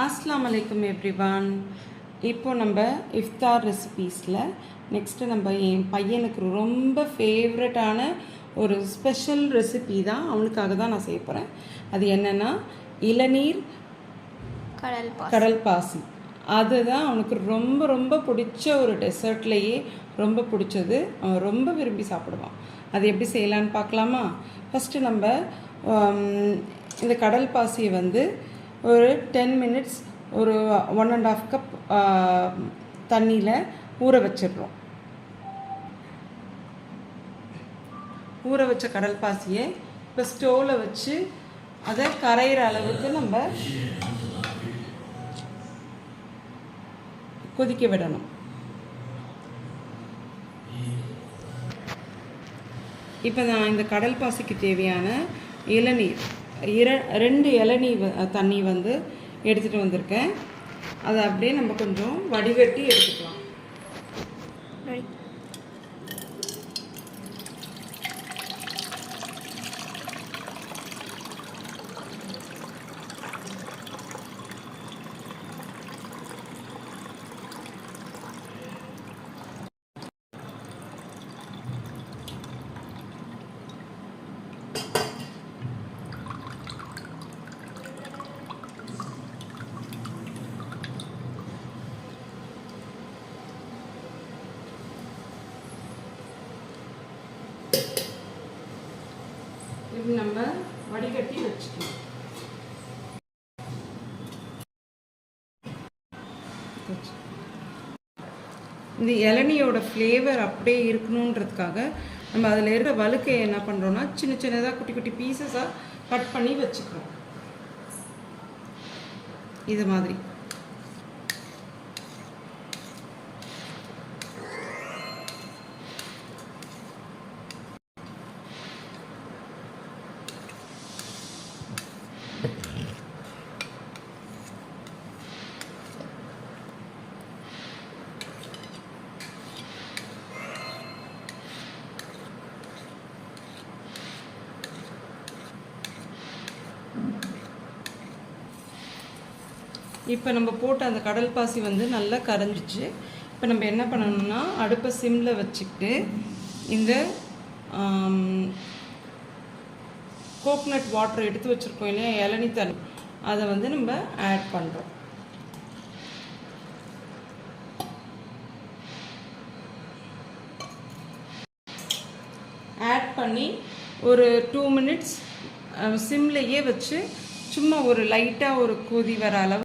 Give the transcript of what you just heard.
அஸ்ஸலாமு அலைக்கும் எவ்ரிவான். இப்போ நம்ம இஃப்தார் ரெசிபீஸில் நெக்ஸ்ட்டு நம்ம என் பையனுக்கு ரொம்ப ஃபேவரட்டான ஒரு ஸ்பெஷல் ரெசிபி தான், அவனுக்காக தான் நான் செய்ய போகிறேன். அது என்னென்னா இளநீர் கடல் பாசி. அதுதான் அவனுக்கு ரொம்ப ரொம்ப பிடிச்ச ஒரு டெசர்ட்லேயே ரொம்ப பிடிச்சது. அவன் ரொம்ப விரும்பி சாப்பிடுவான். அது எப்படி செய்யலான்னு பார்க்கலாமா? ஃபஸ்ட்டு நம்ம இந்த கடல் பாசியை ஒரு 10 மினிட்ஸ் ஒரு 1.5 கப் தண்ணியில் ஊற வச்சிடுறோம். ஊற வச்ச கடல் பாசியை இப்போ ஸ்டோவில் வச்சு அதை கரையிற அளவுக்கு நம்ம கொதிக்க விடணும். இப்போ நான் இந்த கடல் பாசிக்கு தேவையான இளநீர் 2 இளநீர் தண்ணி எடுத்துகிட்டு வந்திருக்கேன். அதை அப்படியே நம்ம கொஞ்சம் வடிகட்டி எடுத்துக்கலாம். இப்படி நம்ம வடிகட்டி வச்சுக்கணும். இந்த இளநியோட ஃப்ளேவர் அப்படியே இருக்கணுன்றதுக்காக நம்ம அதில் இருக்கிற வழுக்கையை என்ன பண்ணுறோன்னா சின்ன சின்னதாக குட்டி குட்டி பீசஸாக கட் பண்ணி வச்சுக்கிறோம். இது மாதிரி இப்போ நம்ம போட்ட அந்த கடல் பாசி நல்லா கரைஞ்சிச்சு. இப்போ நம்ம என்ன பண்ணணும்னா அடுப்பை சிம்மில் வச்சுக்கிட்டு இந்த கோகனட் வாட்டர் எடுத்து வச்சுருக்கோம் இல்லையா, இளநீ தண்ணி, அதை நம்ம ஆட் பண்ணுறோம். ஆட் பண்ணி ஒரு 2 மினிட்ஸ் சிம்லையே வச்சு சும்மா ஒரு லைட்டாக ஒரு கொதி வர அளவு